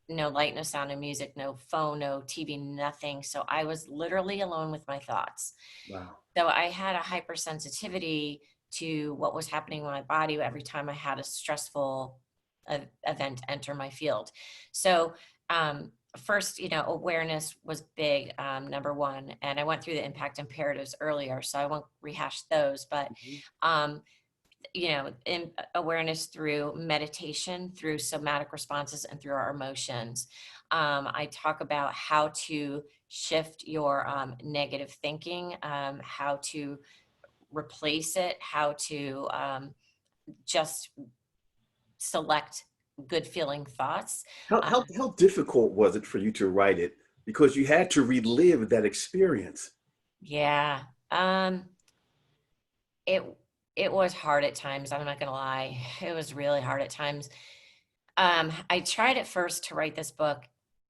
No light, no sound, no music, no phone, no TV, nothing. So I was literally alone with my thoughts.
Wow.
So I had a hypersensitivity to what was happening in my body every time I had a stressful event enter my field. So first, awareness was big, number one, and I went through the impact imperatives earlier, so I won't rehash those, but in awareness through meditation, through somatic responses, and through our emotions. I talk about how to shift your negative thinking, how to replace it, how to just select good feeling thoughts.
How difficult was it for you to write it? Because you had to relive that experience.
Yeah. It was hard at times. I'm not going to lie. It was really hard at times. I tried at first to write this book,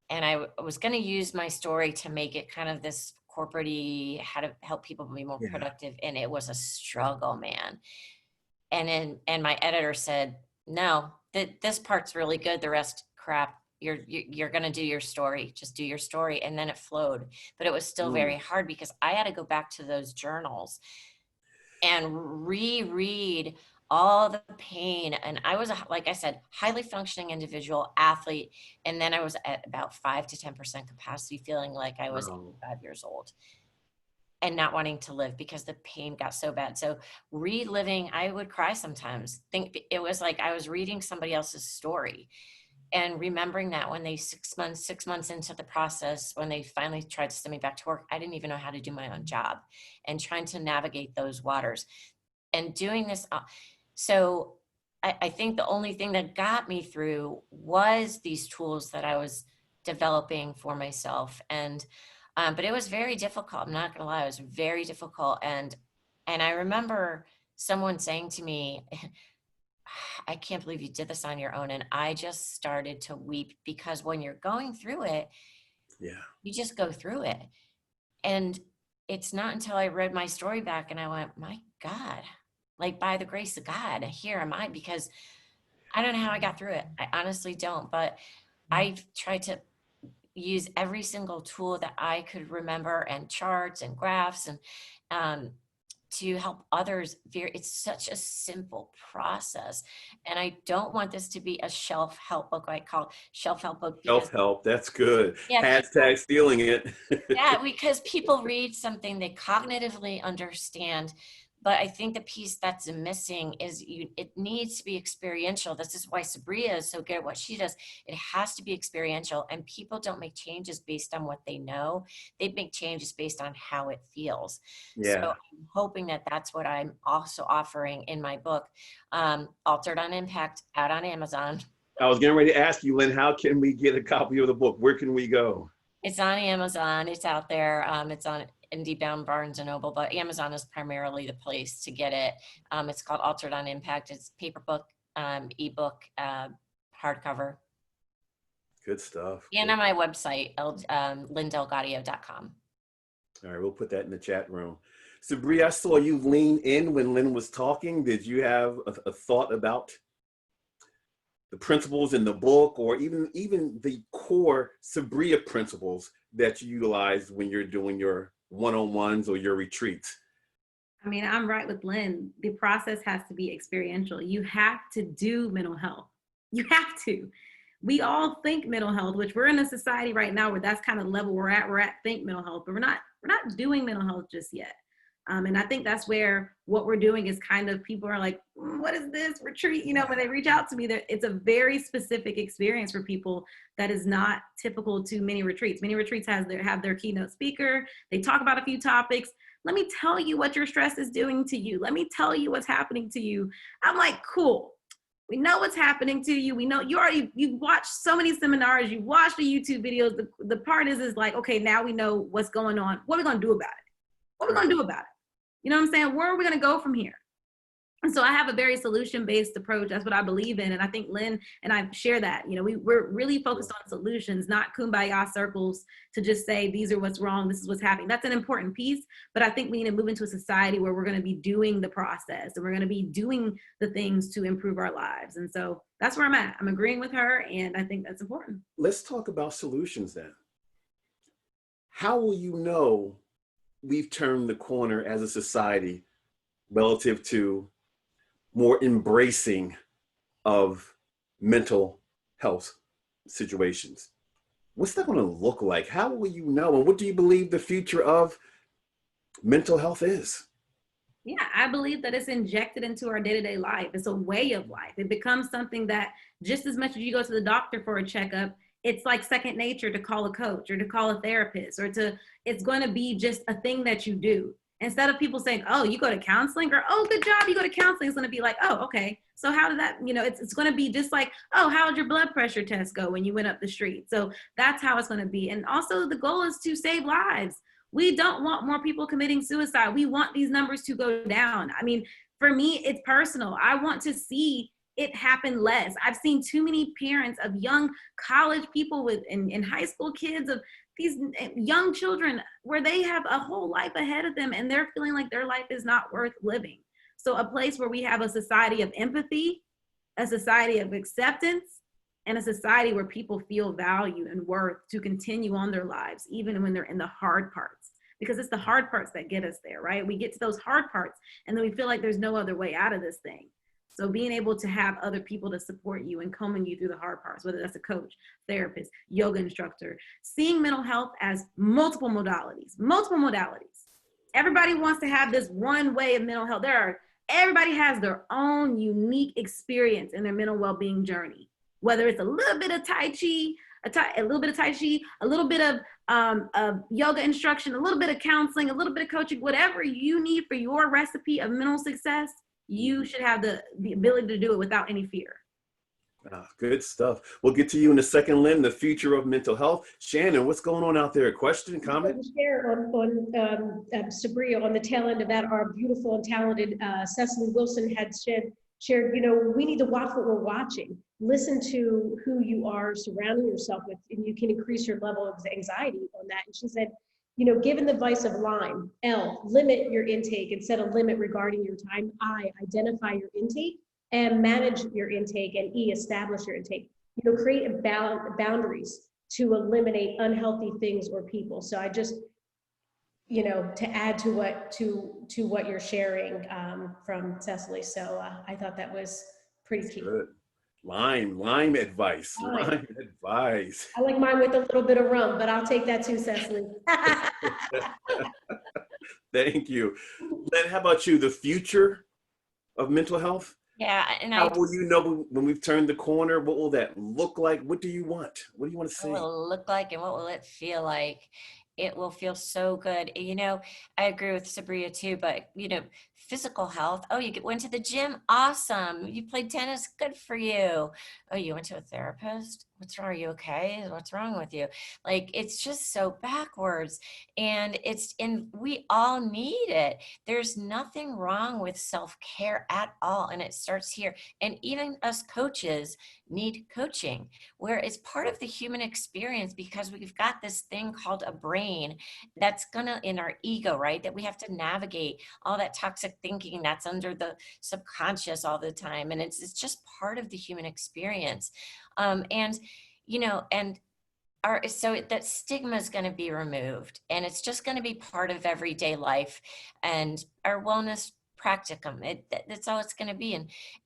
and I was going to use my story to make it kind of this corporate-y, how to help people be more productive. And it was a struggle, man. And my editor said, no, this part's really good. The rest, crap. You're going to do your story. Just do your story. And then it flowed. But it was still very hard because I had to go back to those journals and reread all the pain. And I was, like I said, highly functioning individual, athlete. And then I was at about 5 to 10% capacity, feeling like I was 85 years old and not wanting to live because the pain got so bad. So reliving, I would cry sometimes. It was like I was reading somebody else's story and remembering that when they 6 months into the process, when they finally tried to send me back to work, I didn't even know how to do my own job, and trying to navigate those waters and doing this. So I think the only thing that got me through was these tools that I was developing for myself. And, but it was very difficult. I'm not gonna lie, it was very difficult. And I remember someone saying to me, I can't believe you did this on your own. And I just started to weep, because when you're going through it, you just go through it. And it's not until I read my story back and I went, my God, like by the grace of God, here am I, because I don't know how I got through it. I honestly don't, but I tried to use every single tool that I could remember, and charts and graphs, and to help others. It's such a simple process. And I don't want this to be a shelf help book. I call it shelf help book.
Shelf help, that's good.
Yeah,
Hashtag stealing it.
yeah, because people read something they cognitively understand. But I think the piece that's missing is it needs to be experiential. This is why Sabriya is so good at what she does. It has to be experiential, and people don't make changes based on what they know. They make changes based on how it feels. So I'm hoping that that's what I'm also offering in my book, Altered on Impact, out on Amazon.
I was getting ready to ask you, Lynn, how can we get a copy of the book? Where can we go?
It's on Amazon. It's out there. It's on IndieBound, Barnes and Noble, but Amazon is primarily the place to get it. It's called Altered on Impact. It's paper book, ebook, hardcover.
Good stuff.
And on my website, LynnDelGaudio.com.
All right, we'll put that in the chat room. Sabriya, I saw you lean in when Lynn was talking. Did you have a thought about the principles in the book, or even the core Sabriya principles that you utilize when you're doing your one-on-ones or your retreats?
I mean, I'm right with Lynn. The process has to be experiential. You have to do mental health. You have to. We all think mental health, which we're in a society right now where that's kind of the level we're at. We're at think mental health, but we're not doing mental health just yet. And I think that's where what we're doing is kind of, people are like, what is this retreat? You know, when they reach out to me, it's a very specific experience for people that is not typical to many retreats. Many retreats have their keynote speaker. They talk about a few topics. Let me tell you what your stress is doing to you. Let me tell you what's happening to you. I'm like, cool. We know what's happening to you. We know you've watched so many seminars. You've watched the YouTube videos. The part is like, okay, now we know what's going on. What are we going to do about it? What are we going to do about it? You know what I'm saying? Where are we going to go from here? And so I have a very solution-based approach. That's what I believe in. And I think Lynn and I share that. You know, we're really focused on solutions, not kumbaya circles to just say, these are what's wrong, this is what's happening. That's an important piece. But I think we need to move into a society where we're going to be doing the process, and we're going to be doing the things to improve our lives. And so that's where I'm at. I'm agreeing with her, and I think that's important.
Let's talk about solutions then. How will you know we've turned the corner as a society relative to more embracing of mental health situations? what's that going to look like? How will you know? And what do you believe the future of mental health is?
Yeah, I believe that it's injected into our day-to-day life. It's a way of life. It becomes something that just as much as you go to the doctor for a checkup, it's like second nature to call a coach or to call a therapist or to, it's going to be just a thing that you do. Instead of people saying, oh, you go to counseling, or, oh, good job, you go to counseling, it's going to be like, oh, okay. So how did that, it's going to be just like, oh, how did your blood pressure test go when you went up the street? So that's how it's going to be. And also the goal is to save lives. We don't want more people committing suicide. We want these numbers to go down. I mean, for me, it's personal. I want to see it happen less. I've seen too many parents of young college people with in high school kids, of these young children where they have a whole life ahead of them and they're feeling like their life is not worth living. So a place where we have a society of empathy, a society of acceptance, and a society where people feel value and worth to continue on their lives, even when they're in the hard parts, because it's the hard parts that get us there, right? We get to those hard parts and then we feel like there's no other way out of this thing. So being able to have other people to support you and combing you through the hard parts, whether that's a coach, therapist, yoga instructor, seeing mental health as multiple modalities. Everybody wants to have this one way of mental health. Everybody has their own unique experience in their mental well-being journey. Whether it's a little bit of Tai Chi, a little bit of yoga instruction, a little bit of counseling, a little bit of coaching, whatever you need for your recipe of mental success, you should have the ability to do it without any fear.
Good stuff. We'll get to you in a second, Lynn, the future of mental health. Shannon, what's going on out there? Question, comment?
Share on Sabriya, on the tail end of that, our beautiful and talented Cecily Wilson had shared, we need to watch what we're watching. Listen to who you are surrounding yourself with, and you can increase your level of anxiety on that. And she said, given the advice of Lyme, L, limit your intake and set a limit regarding your time. I, identify your intake and manage your intake. And E, establish your intake. Create boundaries to eliminate unhealthy things or people. So I just, to add to what you're sharing from Cecily. So I thought that was pretty key.
Good. Lime advice. Lime advice.
I like mine with a little bit of rum, but I'll take that too, Cecily.
Thank you. Lynn, how about you? The future of mental health?
Yeah, and
how will you know when we've turned the corner? What will that look like? What do you want? What do you want to see?
What will it look like and what will it feel like? It will feel so good. I agree with Sabriya too, but physical health. Oh, you went to the gym. Awesome. You played tennis. Good for you. Oh, you went to a therapist. What's wrong? Are you okay? What's wrong with you? Like, it's just so backwards, and we all need it. There's nothing wrong with self-care at all. And it starts here. And even us coaches need coaching, where it's part of the human experience, because we've got this thing called a brain that's in our ego, right? That we have to navigate all that toxic thinking that's under the subconscious all the time. And it's just part of the human experience. So that stigma is going to be removed, and it's just going to be part of everyday life and our wellness practicum. That's all it's going to be.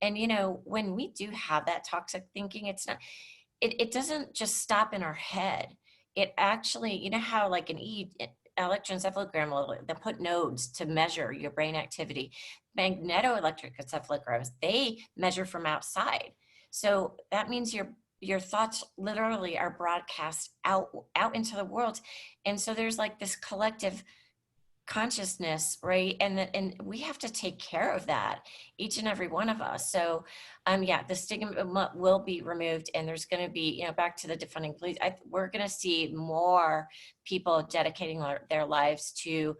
And when we do have that toxic thinking, it doesn't just stop in our head. It actually, how like an electroencephalogram, they put nodes to measure your brain activity. Magnetoelectric encephalograms, they measure from outside. So that means your thoughts literally are broadcast out into the world. And so there's like this collective consciousness, right? And we have to take care of that, each and every one of us. So the stigma will be removed, and there's going to be, back to the defunding police, we're going to see more people dedicating their lives to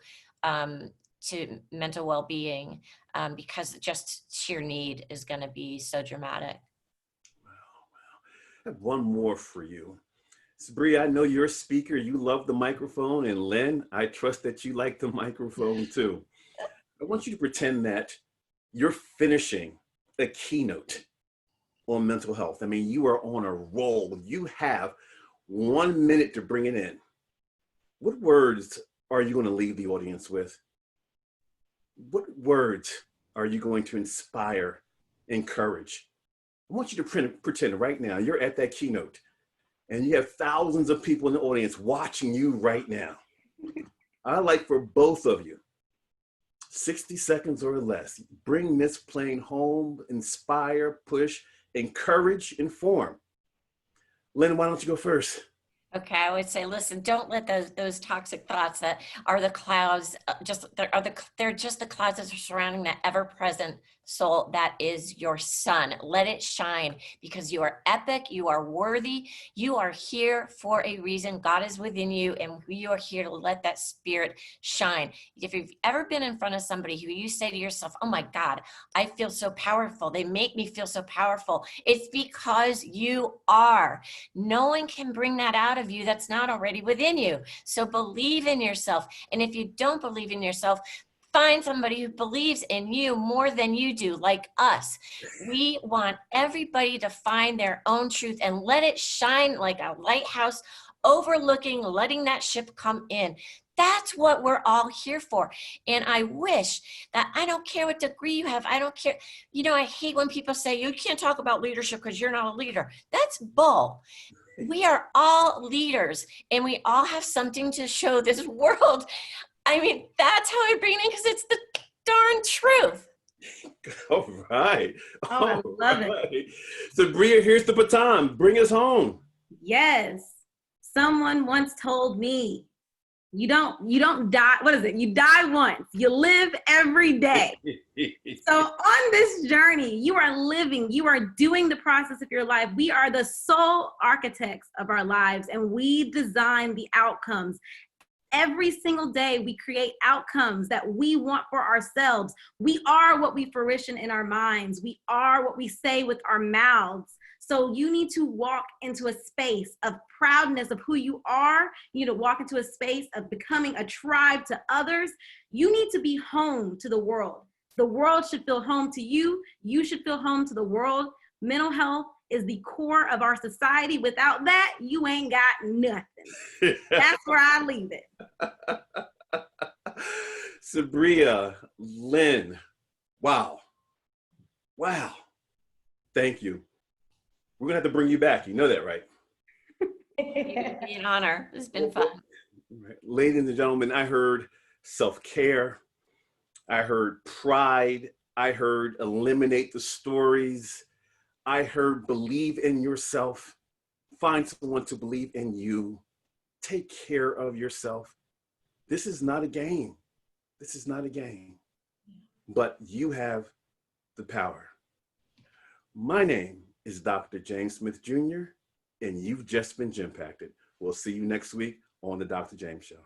mental well-being, because just sheer need is going to be so dramatic.
I have one more for you. Sabriya, I know you're a speaker. You love the microphone. And Lynn, I trust that you like the microphone too. I want you to pretend that you're finishing a keynote on mental health. I mean, you are on a roll. You have 1 minute to bring it in. What words are you going to leave the audience with? What words are you going to inspire, encourage? I want you to pretend right now you're at that keynote. and you have thousands of people in the audience watching you right now. I'd like for both of you, 60 seconds or less, bring this plane home, inspire, push, encourage, inform. Lynn, why don't you go first?
Okay, I would say, listen, don't let those toxic thoughts that are the clouds, they're just the clouds that are surrounding that ever-present soul that is your sun. Let it shine, because you are epic, you are worthy, you are here for a reason. God is within you, and you are here to let that spirit shine. If you've ever been in front of somebody who you say to yourself, oh my God, I feel so powerful, they make me feel so powerful, it's because you are. No one can bring that out of you that's not already within you. So believe in yourself. And if you don't believe in yourself, find somebody who believes in you more than you do, like us. We want everybody to find their own truth and let it shine like a lighthouse overlooking, letting that ship come in. That's what we're all here for. And I wish that, I don't care what degree you have, I don't care. You know, I hate when people say, you can't talk about leadership because you're not a leader. That's bull. We are all leaders, and we all have something to show this world. I mean, that's how I bring it in, because it's the darn truth.
All right.
Oh, I love it.
Sabriya, here's the baton. Bring us home.
Yes. Someone once told me, you don't die. What is it? You die once. You live every day. So on this journey, you are living, you are doing the process of your life. We are the sole architects of our lives, and we design the outcomes. Every single day, we create outcomes that we want for ourselves. We are what we fruition in our minds. We are what we say with our mouths. So you need to walk into a space of proudness of who you are. You need to walk into a space of becoming a tribe to others. You need to be home to the world. The world should feel home to you. You should feel home to the world. Mental health is the core of our society. Without that, you ain't got nothing. That's where I leave it.
Sabriya, Lynn, wow. Wow. Thank you. We're going to have to bring you back. You know that, right?
It'd be an honor. It's been fun.
Right. Ladies and gentlemen, I heard self-care. I heard pride. I heard eliminate the stories. I heard believe in yourself. Find someone to believe in you. Take care of yourself. This is not a game. This is not a game. But you have the power. My name is Dr. James Smith Jr., and you've just been Gym-Pacted. We'll see you next week on The Dr. James Show.